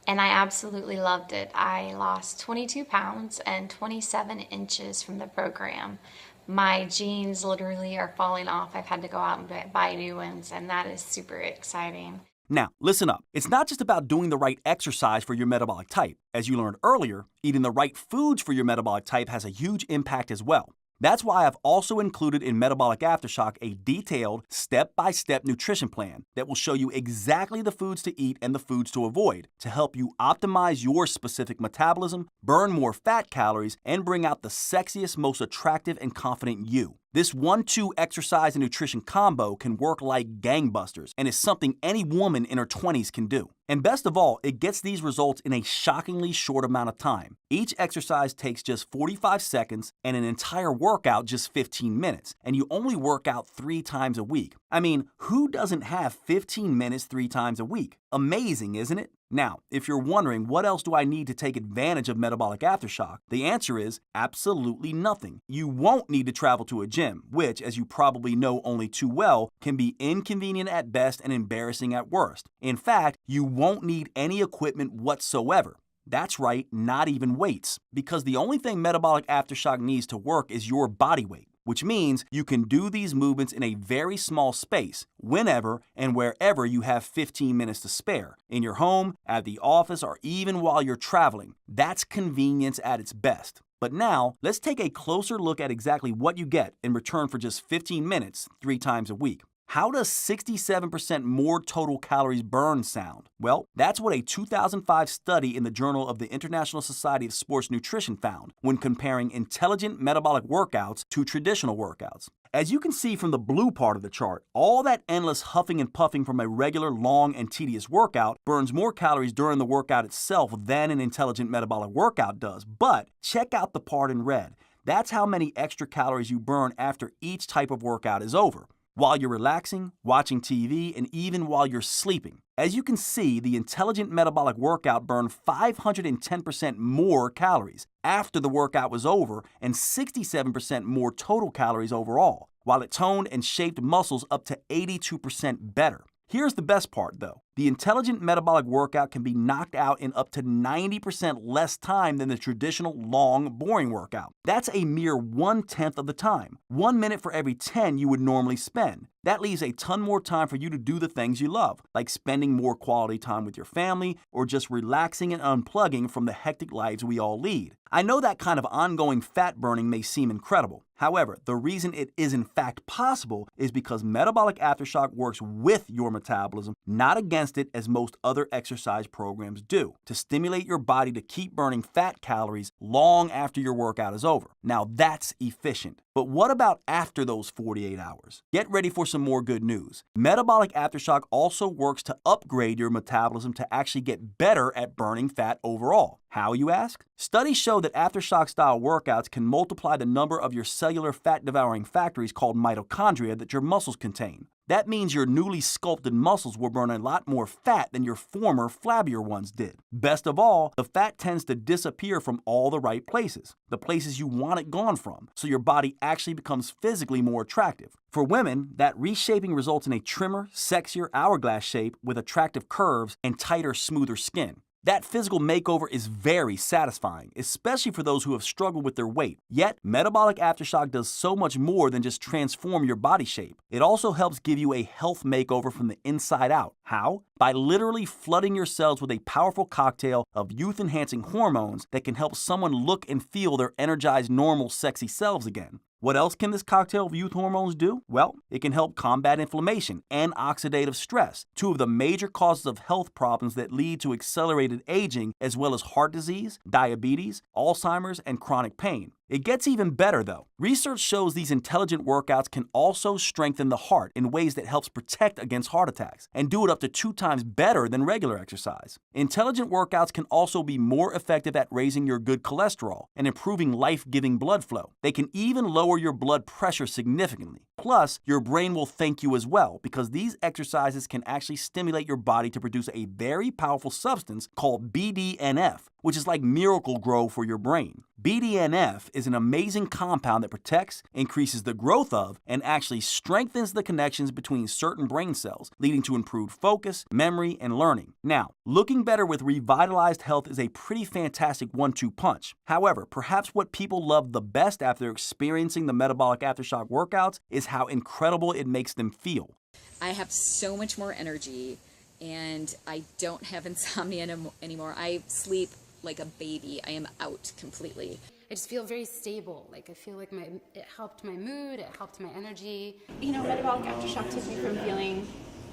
and I absolutely loved it. I lost 22 pounds and 27 inches from the program. My jeans literally are falling off. I've had to go out and buy new ones, and that is super exciting. Now, listen up. It's not just about doing the right exercise for your metabolic type. As you learned earlier, eating the right foods for your metabolic type has a huge impact as well. That's why I've also included in Metabolic Aftershock a detailed, step-by-step nutrition plan that will show you exactly the foods to eat and the foods to avoid to help you optimize your specific metabolism, burn more fat calories, and bring out the sexiest, most attractive, and confident you. This 1-2 exercise and nutrition combo can work like gangbusters and is something any woman in her 20s can do. And best of all, it gets these results in a shockingly short amount of time. Each exercise takes just 45 seconds and an entire workout just 15 minutes, and you only work out 3 times a week. I mean, who doesn't have 15 minutes 3 times a week? Amazing, isn't it? Now, if you're wondering what else do I need to take advantage of Metabolic Aftershock, the answer is absolutely nothing. You won't need to travel to a gym, which, as you probably know only too well, can be inconvenient at best and embarrassing at worst. In fact, you won't need any equipment whatsoever. That's right, not even weights, because the only thing Metabolic Aftershock needs to work is your body weight, which means you can do these movements in a very small space, whenever and wherever you have 15 minutes to spare, in your home, at the office, or even while you're traveling. That's convenience at its best. But now, let's take a closer look at exactly what you get in return for just 15 minutes 3 times a week. How does 67% more total calories burned sound? Well, that's what a 2005 study in the Journal of the International Society of Sports Nutrition found when comparing intelligent metabolic workouts to traditional workouts. As you can see from the blue part of the chart, all that endless huffing and puffing from a regular, long, and tedious workout burns more calories during the workout itself than an intelligent metabolic workout does. But check out the part in red. That's how many extra calories you burn after each type of workout is over, while you're relaxing, watching TV, and even while you're sleeping. As you can see, the intelligent metabolic workout burned 510% more calories after the workout was over and 67% more total calories overall, while it toned and shaped muscles up to 82% better. Here's the best part, though. The intelligent metabolic workout can be knocked out in up to 90% less time than the traditional long, boring workout. That's a mere 1/10 of the time. 1 minute for every 10 you would normally spend. That leaves a ton more time for you to do the things you love, like spending more quality time with your family or just relaxing and unplugging from the hectic lives we all lead. I know that kind of ongoing fat burning may seem incredible. However, the reason it is in fact possible is because Metabolic Aftershock works with your metabolism, not against it as most other exercise programs do, to stimulate your body to keep burning fat calories long after your workout is over. Now that's efficient. But what about after those 48 hours? Get ready for some more good news. Metabolic Aftershock also works to upgrade your metabolism to actually get better at burning fat overall. How, you ask? Studies show that Aftershock-style workouts can multiply the number of your cellular fat-devouring factories called mitochondria that your muscles contain. That means your newly sculpted muscles will burn a lot more fat than your former, flabbier ones did. Best of all, the fat tends to disappear from all the right places, the places you want it gone from, so your body actually becomes physically more attractive. For women, that reshaping results in a trimmer, sexier hourglass shape with attractive curves and tighter, smoother skin. That physical makeover is very satisfying, especially for those who have struggled with their weight. Yet, Metabolic Aftershock does so much more than just transform your body shape. It also helps give you a health makeover from the inside out. How? By literally flooding your cells with a powerful cocktail of youth-enhancing hormones that can help someone look and feel their energized, normal, sexy selves again. What else can this cocktail of youth hormones do? Well, it can help combat inflammation and oxidative stress, two of the major causes of health problems that lead to accelerated aging, as well as heart disease, diabetes, Alzheimer's, and chronic pain. It gets even better, though. Research shows these intelligent workouts can also strengthen the heart in ways that helps protect against heart attacks, and do it up to 2 times better than regular exercise. Intelligent workouts can also be more effective at raising your good cholesterol and improving life-giving blood flow. They can even lower your blood pressure significantly. Plus, your brain will thank you as well, because these exercises can actually stimulate your body to produce a very powerful substance called BDNF, which is like Miracle-Gro for your brain. BDNF is an amazing compound that protects, increases the growth of, and actually strengthens the connections between certain brain cells, leading to improved focus, memory, and learning. Now, looking better with revitalized health is a pretty fantastic 1-2 punch. However, perhaps what people love the best after experiencing the Metabolic Aftershock workouts is how incredible it makes them feel. I have so much more energy, and I don't have insomnia anymore. I sleep like a baby. I am out completely. I just feel very stable. Like I feel like it helped my mood, it helped my energy. You know, metabolic aftershock took me from feeling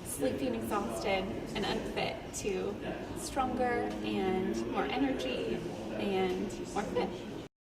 sleepy and exhausted and unfit to stronger and more energy and more fit.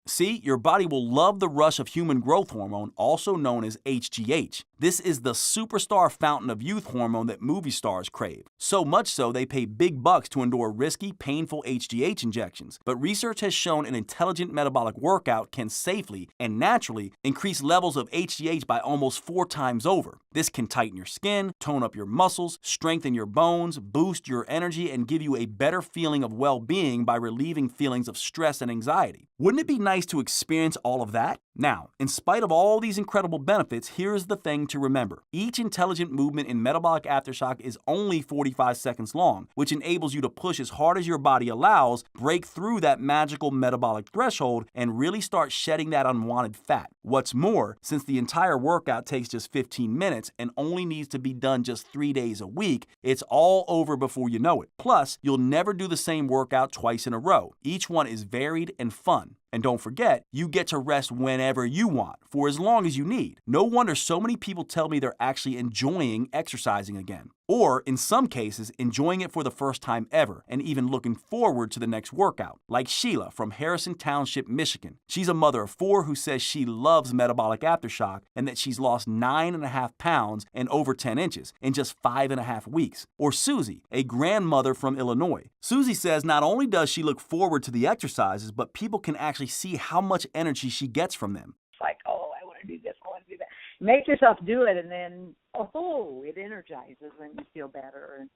See, your body will love the rush of human growth hormone, also known as HGH. This is the superstar fountain of youth hormone that movie stars crave. So much so, they pay big bucks to endure risky, painful HGH injections. But research has shown an intelligent metabolic workout can safely and naturally increase levels of HGH by almost 4 times over. This can tighten your skin, tone up your muscles, strengthen your bones, boost your energy, and give you a better feeling of well-being by relieving feelings of stress and anxiety. Wouldn't it be nice to experience all of that? Now, in spite of all these incredible benefits, here's the thing to remember. Each intelligent movement in Metabolic Aftershock is only 45 seconds long, which enables you to push as hard as your body allows, break through that magical metabolic threshold, and really start shedding that unwanted fat. What's more, since the entire workout takes just 15 minutes and only needs to be done just 3 days a week, it's all over before you know it. Plus, you'll never do the same workout twice in a row. Each one is varied and fun. And don't forget, you get to rest whenever you want, for as long as you need. No wonder so many people tell me they're actually enjoying exercising again. Or, in some cases, enjoying it for the first time ever, and even looking forward to the next workout. Like Sheila from Harrison Township, Michigan. She's a mother of 4 who says she loves Metabolic Aftershock and that she's lost 9.5 pounds and over 10 inches in just 5.5 weeks. Or Susie, a grandmother from Illinois. Susie says not only does she look forward to the exercises, but people can actually see how much energy she gets from them. It's like, oh, I want to do this, I want to do that. Make yourself do it, and then, it energizes and you feel better.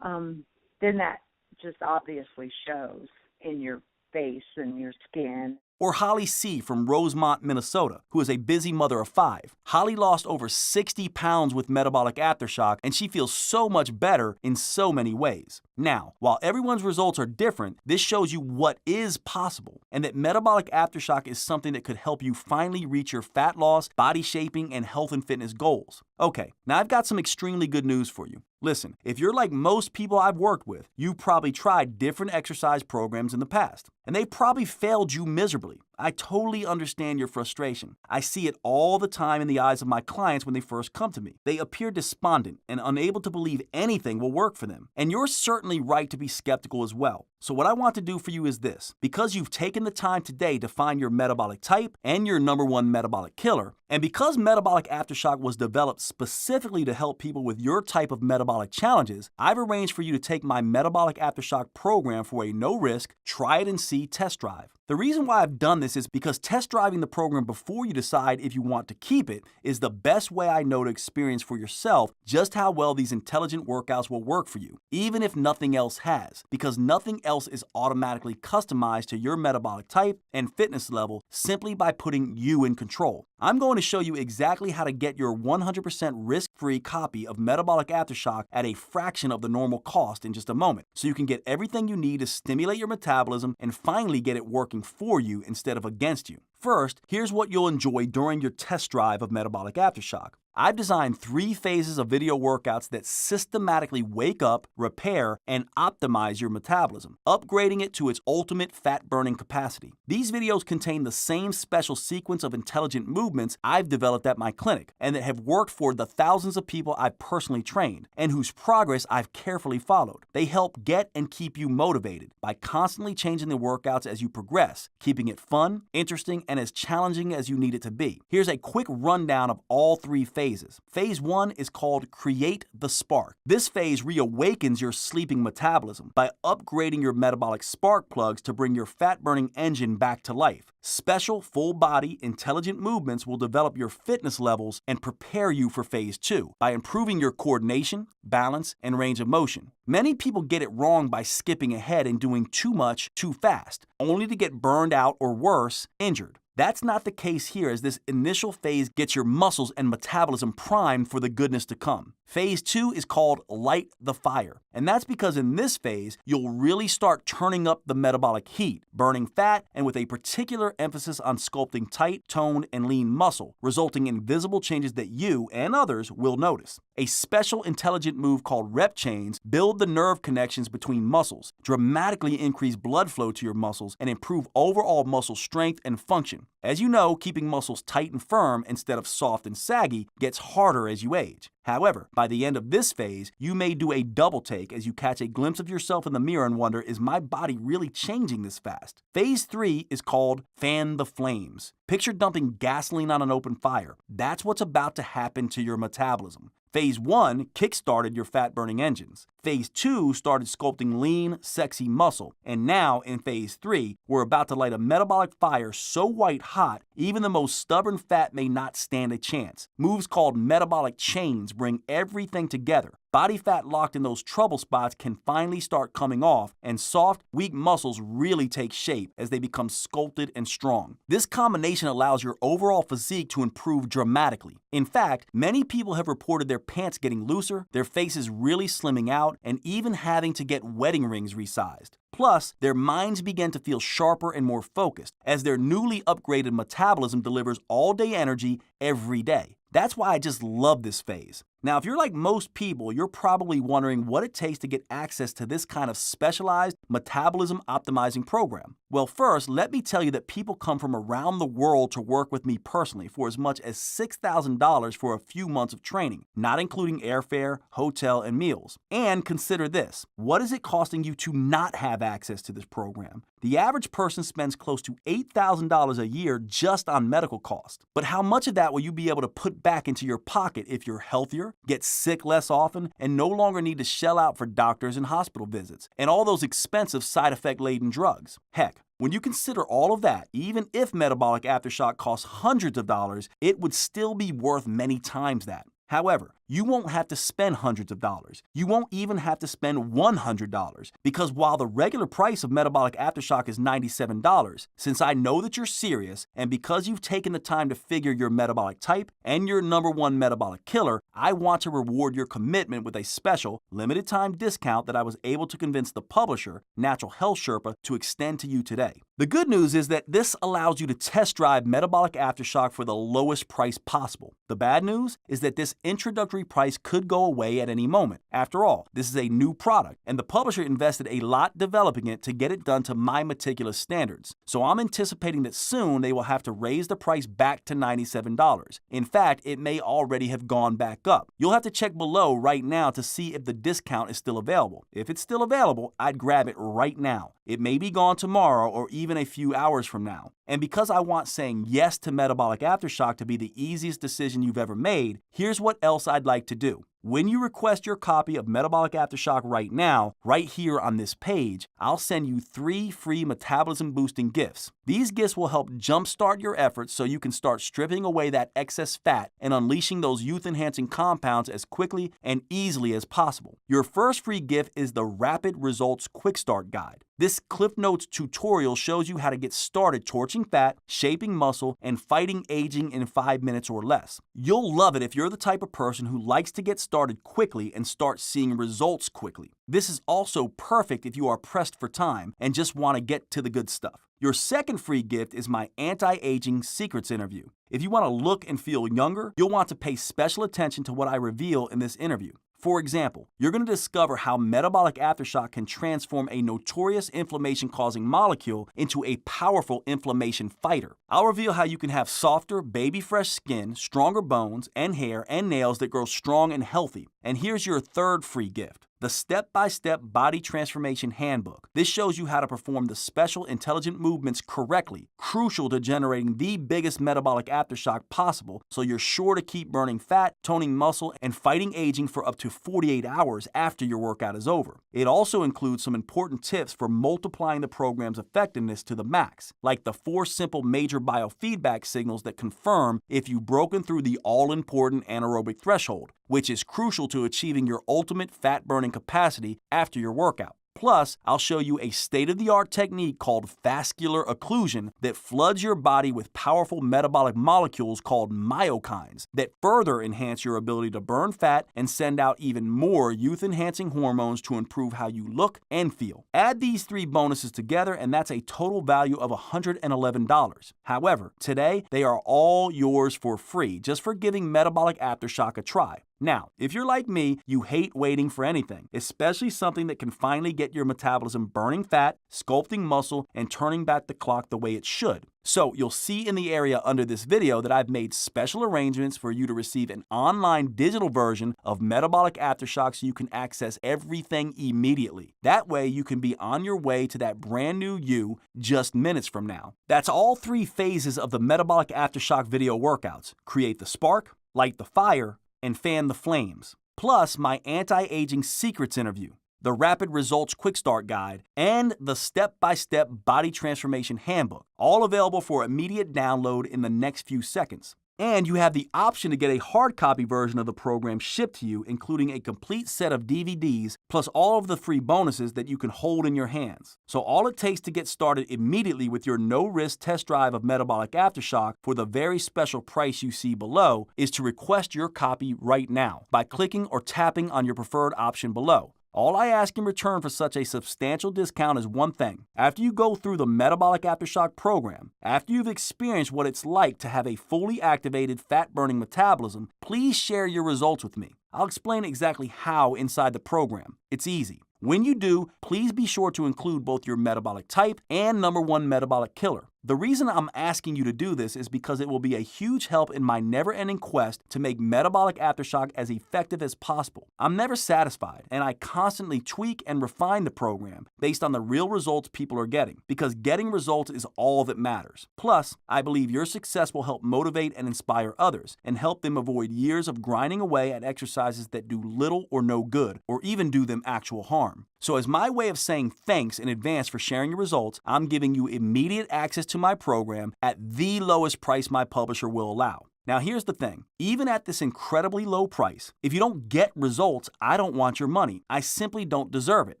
And then that just obviously shows in your face and your skin. Or Holly C. from Rosemont, Minnesota, who is a busy mother of 5. Holly lost over 60 pounds with Metabolic Aftershock, and she feels so much better in so many ways. Now, while everyone's results are different, this shows you what is possible, and that Metabolic Aftershock is something that could help you finally reach your fat loss, body shaping, and health and fitness goals. Okay, now I've got some extremely good news for you. Listen, if you're like most people I've worked with, you've probably tried different exercise programs in the past, and they probably failed you miserably. I totally understand your frustration. I see it all the time in the eyes of my clients when they first come to me. They appear despondent and unable to believe anything will work for them. And you're certainly right to be skeptical as well. So what I want to do for you is this. Because you've taken the time today to find your metabolic type and your #1 metabolic killer, and because Metabolic Aftershock was developed specifically to help people with your type of metabolic challenges, I've arranged for you to take my Metabolic Aftershock program for a no-risk, try-it-and-see test drive. The reason why I've done this is because test driving the program before you decide if you want to keep it is the best way I know to experience for yourself just how well these intelligent workouts will work for you, even if nothing else has, because nothing else is automatically customized to your metabolic type and fitness level simply by putting you in control. I'm going to show you exactly how to get your 100% risk-free copy of Metabolic Aftershock at a fraction of the normal cost in just a moment, so you can get everything you need to stimulate your metabolism and finally get it working for you instead of against you. First, here's what you'll enjoy during your test drive of Metabolic Aftershock. I've designed 3 phases of video workouts that systematically wake up, repair, and optimize your metabolism, upgrading it to its ultimate fat-burning capacity. These videos contain the same special sequence of intelligent movements I've developed at my clinic and that have worked for the thousands of people I've personally trained and whose progress I've carefully followed. They help get and keep you motivated by constantly changing the workouts as you progress, keeping it fun, interesting, and as challenging as you need it to be. Here's a quick rundown of all 3 phases. Phase 1 is called Create the Spark. This phase reawakens your sleeping metabolism by upgrading your metabolic spark plugs to bring your fat-burning engine back to life. Special, full-body, intelligent movements will develop your fitness levels and prepare you for Phase 2 by improving your coordination, balance, and range of motion. Many people get it wrong by skipping ahead and doing too much too fast, only to get burned out or worse, injured. That's not the case here, as this initial phase gets your muscles and metabolism primed for the goodness to come. Phase 2 is called Light the Fire, and that's because in this phase, you'll really start turning up the metabolic heat, burning fat, and with a particular emphasis on sculpting tight, toned, and lean muscle, resulting in visible changes that you and others will notice. A special intelligent move called rep chains build the nerve connections between muscles, dramatically increase blood flow to your muscles, and improve overall muscle strength and function. As you know, keeping muscles tight and firm instead of soft and saggy gets harder as you age. However, by the end of this phase, you may do a double take as you catch a glimpse of yourself in the mirror and wonder, is my body really changing this fast? Phase 3 is called Fan the Flames. Picture dumping gasoline on an open fire. That's what's about to happen to your metabolism. Phase 1 kick-started your fat-burning engines. Phase 2 started sculpting lean, sexy muscle. And now, in Phase 3, we're about to light a metabolic fire so white-hot, even the most stubborn fat may not stand a chance. Moves called metabolic chains bring everything together. Body fat locked in those trouble spots can finally start coming off, and soft, weak muscles really take shape as they become sculpted and strong. This combination allows your overall physique to improve dramatically. In fact, many people have reported their pants getting looser, their faces really slimming out, and even having to get wedding rings resized. Plus, their minds begin to feel sharper and more focused as their newly upgraded metabolism delivers all-day energy every day. That's why I just love this phase. Now, if you're like most people, you're probably wondering what it takes to get access to this kind of specialized metabolism optimizing program. Well, first, let me tell you that people come from around the world to work with me personally for as much as $6,000 for a few months of training, not including airfare, hotel, and meals. And consider this, what is it costing you to not have access to this program? The average person spends close to $8,000 a year just on medical costs. But how much of that will you be able to put back into your pocket if you're healthier, get sick less often, and no longer need to shell out for doctors and hospital visits, and all those expensive side effect-laden drugs? Heck, when you consider all of that, even if Metabolic Aftershock costs hundreds of dollars, it would still be worth many times that. However, you won't have to spend hundreds of dollars. You won't even have to spend $100 because while the regular price of Metabolic Aftershock is $97, since I know that you're serious and because you've taken the time to figure your metabolic type and your #1 metabolic killer, I want to reward your commitment with a special, limited time discount that I was able to convince the publisher, Natural Health Sherpa, to extend to you today. The good news is that this allows you to test drive Metabolic Aftershock for the lowest price possible. The bad news is that this introductory price could go away at any moment. After all, this is a new product, and the publisher invested a lot developing it to get it done to my meticulous standards. So I'm anticipating that soon they will have to raise the price back to $97. In fact, it may already have gone back up. You'll have to check below right now to see if the discount is still available. If it's still available, I'd grab it right now. It may be gone tomorrow or even a few hours from now. And because I want saying yes to Metabolic Aftershock to be the easiest decision you've ever made, here's what else I'd like to do. When you request your copy of Metabolic Aftershock right now, right here on this page, I'll send you 3 free metabolism boosting gifts. These gifts will help jumpstart your efforts so you can start stripping away that excess fat and unleashing those youth-enhancing compounds as quickly and easily as possible. Your first free gift is the Rapid Results Quick Start Guide. This Cliff Notes tutorial shows you how to get started torching fat, shaping muscle, and fighting aging in 5 minutes or less. You'll love it if you're the type of person who likes to get started quickly and start seeing results quickly. This is also perfect if you are pressed for time and just want to get to the good stuff. Your second free gift is my anti-aging secrets interview. If you want to look and feel younger, you'll want to pay special attention to what I reveal in this interview. For example, you're going to discover how Metabolic Aftershock can transform a notorious inflammation-causing molecule into a powerful inflammation fighter. I'll reveal how you can have softer, baby-fresh skin, stronger bones and hair and nails that grow strong and healthy. And here's your third free gift. The Step-by-Step Body Transformation Handbook. This shows you how to perform the special intelligent movements correctly, crucial to generating the biggest metabolic aftershock possible, so you're sure to keep burning fat, toning muscle, and fighting aging for up to 48 hours after your workout is over. It also includes some important tips for multiplying the program's effectiveness to the max, like the 4 simple major biofeedback signals that confirm if you've broken through the all-important anaerobic threshold, which is crucial to achieving your ultimate fat-burning capacity after your workout. Plus, I'll show you a state-of-the-art technique called vascular occlusion that floods your body with powerful metabolic molecules called myokines that further enhance your ability to burn fat and send out even more youth-enhancing hormones to improve how you look and feel. Add these 3 bonuses together and that's a total value of $111. However, today they are all yours for free just for giving Metabolic Aftershock a try. Now, if you're like me, you hate waiting for anything, especially something that can finally get your metabolism burning fat, sculpting muscle, and turning back the clock the way it should. So you'll see in the area under this video that I've made special arrangements for you to receive an online digital version of Metabolic Aftershock so you can access everything immediately. That way you can be on your way to that brand new you just minutes from now. That's all 3 phases of the Metabolic Aftershock video workouts. Create the spark, light the fire, and fan the flames. Plus my anti-aging secrets interview, the Rapid Results Quick Start Guide, and the step-by-step body transformation handbook, all available for immediate download in the next few seconds. And you have the option to get a hard copy version of the program shipped to you, including a complete set of DVDs, plus all of the free bonuses that you can hold in your hands. So all it takes to get started immediately with your no-risk test drive of Metabolic Aftershock for the very special price you see below is to request your copy right now by clicking or tapping on your preferred option below. All I ask in return for such a substantial discount is one thing. After you go through the Metabolic Aftershock program, after you've experienced what it's like to have a fully activated fat-burning metabolism, please share your results with me. I'll explain exactly how inside the program. It's easy. When you do, please be sure to include both your metabolic type and #1 metabolic killer. The reason I'm asking you to do this is because it will be a huge help in my never-ending quest to make Metabolic Aftershock as effective as possible. I'm never satisfied, and I constantly tweak and refine the program based on the real results people are getting, because getting results is all that matters. Plus, I believe your success will help motivate and inspire others, and help them avoid years of grinding away at exercises that do little or no good, or even do them actual harm. So as my way of saying thanks in advance for sharing your results, I'm giving you immediate access to my program at the lowest price my publisher will allow. Now here's the thing, even at this incredibly low price, if you don't get results, I don't want your money. I simply don't deserve it.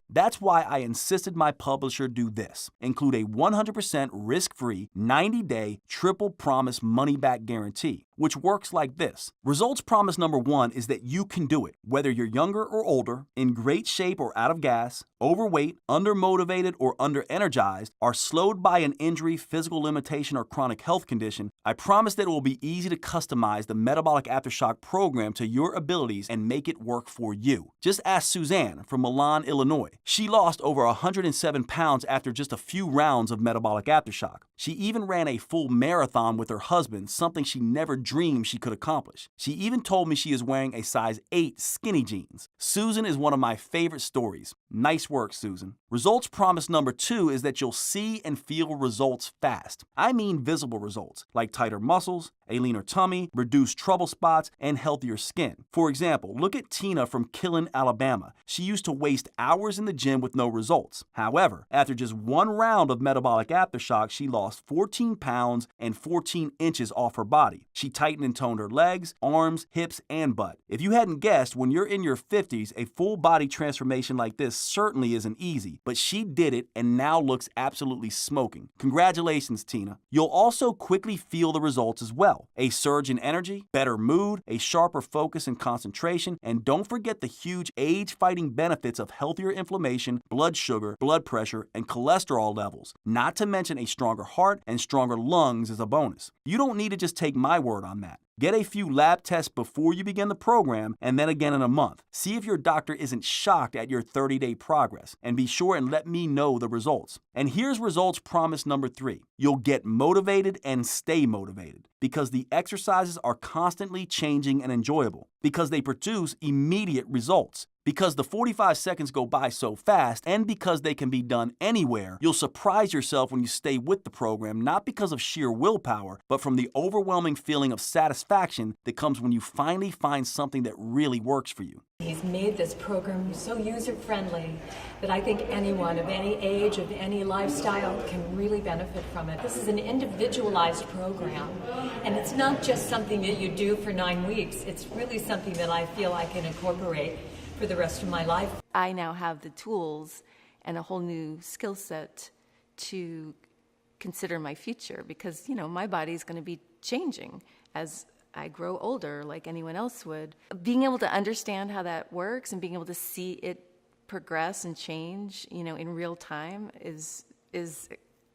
That's why I insisted my publisher do this. Include a 100% risk-free, 90-day, triple promise money-back guarantee, which works like this. Results promise #1 is that you can do it, whether you're younger or older, in great shape or out of gas, overweight, undermotivated, or under-energized, are slowed by an injury, physical limitation, or chronic health condition. I promise that it will be easy to customize the Metabolic Aftershock program to your abilities and make it work for you. Just ask Suzanne from Milan, Illinois. She lost over 107 pounds after just a few rounds of Metabolic Aftershock. She even ran a full marathon with her husband, something she never dreamed she could accomplish. She even told me she is wearing a size 8 skinny jeans. Susan is one of my favorite stories. Nice work, Susan. Results promise #2 is that you'll see and feel results fast. I mean visible results, like tighter muscles, a leaner tummy, reduced trouble spots, and healthier skin. For example, look at Tina from Killen, Alabama. She used to waste hours in the gym with no results. However, after just 1 round of Metabolic Aftershock, she lost 14 pounds and 14 inches off her body. She tightened and toned her legs, arms, hips, and butt. If you hadn't guessed, when you're in your 50s, a full body transformation like this certainly isn't easy, but she did it and now looks absolutely smoking. Congratulations, Tina. You'll also quickly feel the results as well. A surge in energy, better mood, a sharper focus and concentration, and don't forget the huge age-fighting benefits of healthier inflammation, blood sugar, blood pressure, and cholesterol levels, not to mention a stronger heart and stronger lungs as a bonus. You don't need to just take my word on that. Get a few lab tests before you begin the program and then again in a month. See if your doctor isn't shocked at your 30-day progress, and be sure and let me know the results. And here's results promise #3. You'll get motivated and stay motivated because the exercises are constantly changing and enjoyable, because they produce immediate results, because the 45 seconds go by so fast, and because they can be done anywhere. You'll surprise yourself when you stay with the program, not because of sheer willpower, but from the overwhelming feeling of satisfaction that comes when you finally find something that really works for you. He's made this program so user-friendly that I think anyone of any age, of any lifestyle, can really benefit from it. This is an individualized program, and it's not just something that you do for 9 weeks. It's really something that I feel I can incorporate for the rest of my life. I now have the tools and a whole new skill set to consider my future, because, my body is going to be changing as I grow older like anyone else would. Being able to understand how that works and being able to see it progress and change, in real time is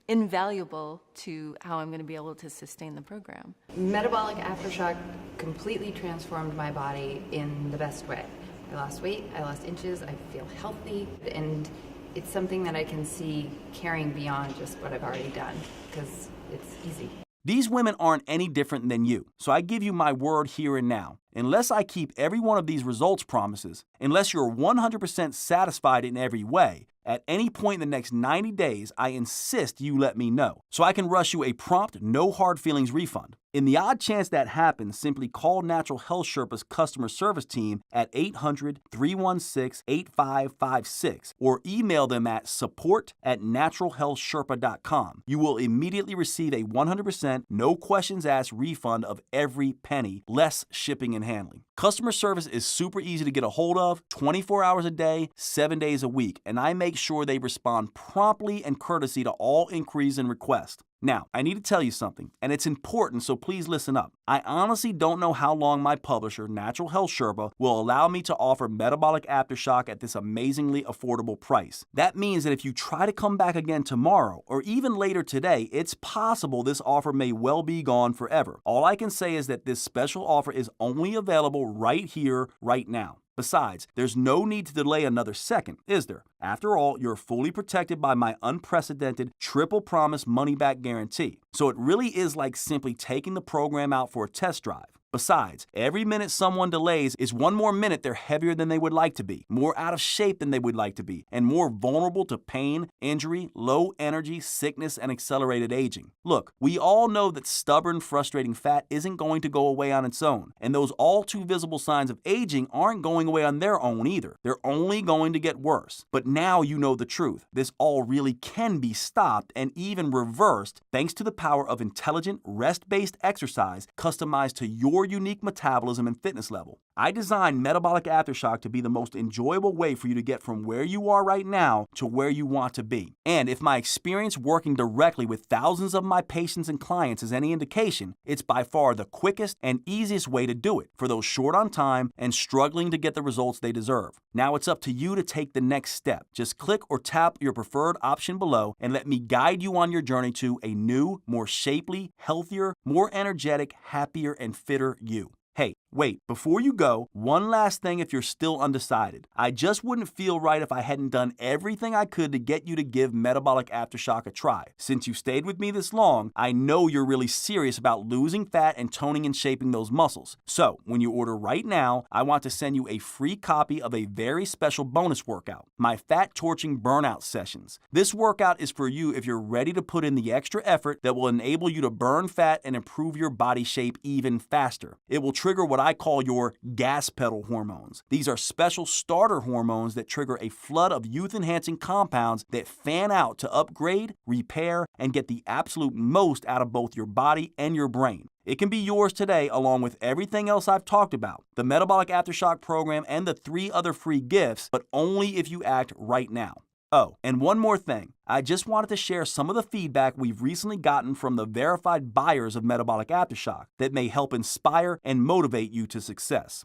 invaluable to how I'm going to be able to sustain the program. Metabolic Aftershock completely transformed my body in the best way. I lost weight, I lost inches, I feel healthy, and it's something that I can see carrying beyond just what I've already done, because it's easy. These women aren't any different than you, so I give you my word here and now. Unless I keep every one of these results promises, unless you're 100% satisfied in every way, at any point in the next 90 days, I insist you let me know, so I can rush you a prompt, no hard feelings refund. In the odd chance that happens, simply call Natural Health Sherpa's customer service team at 800-316-8556 or email them at support@naturalhealthsherpa.com. You will immediately receive a 100% no questions asked refund of every penny, less shipping and handling. Customer service is super easy to get a hold of, 24 hours a day, 7 days a week, and I make sure they respond promptly and courtesy to all inquiries and requests. Now, I need to tell you something, and it's important, so please listen up. I honestly don't know how long my publisher, Natural Health Sherpa, will allow me to offer Metabolic Aftershock at this amazingly affordable price. That means that if you try to come back again tomorrow, or even later today, it's possible this offer may well be gone forever. All I can say is that this special offer is only available right here, right now. Besides, there's no need to delay another second, is there? After all, you're fully protected by my unprecedented triple promise money-back guarantee. So it really is like simply taking the program out for a test drive. Besides, every minute someone delays is one more minute they're heavier than they would like to be, more out of shape than they would like to be, and more vulnerable to pain, injury, low energy, sickness, and accelerated aging. Look, we all know that stubborn, frustrating fat isn't going to go away on its own, and those all too visible signs of aging aren't going away on their own either. They're only going to get worse. But now you know the truth. This all really can be stopped and even reversed thanks to the power of intelligent, rest-based exercise customized to your unique metabolism and fitness level. I designed Metabolic Aftershock to be the most enjoyable way for you to get from where you are right now to where you want to be. And if my experience working directly with thousands of my patients and clients is any indication, it's by far the quickest and easiest way to do it for those short on time and struggling to get the results they deserve. Now it's up to you to take the next step. Just click or tap your preferred option below and let me guide you on your journey to a new, more shapely, healthier, more energetic, happier, and fitter you. Hey, wait, before you go, one last thing if you're still undecided. I just wouldn't feel right if I hadn't done everything I could to get you to give Metabolic Aftershock a try. Since you stayed with me this long, I know you're really serious about losing fat and toning and shaping those muscles. So, when you order right now, I want to send you a free copy of a very special bonus workout, my Fat Torching Burnout Sessions. This workout is for you if you're ready to put in the extra effort that will enable you to burn fat and improve your body shape even faster. It will trigger what I call your gas pedal hormones. These are special starter hormones that trigger a flood of youth-enhancing compounds that fan out to upgrade, repair, and get the absolute most out of both your body and your brain. It can be yours today along with everything else I've talked about, the Metabolic Aftershock program and the 3 other free gifts, but only if you act right now. Oh, and one more thing. I just wanted to share some of the feedback we've recently gotten from the verified buyers of Metabolic Aftershock that may help inspire and motivate you to success.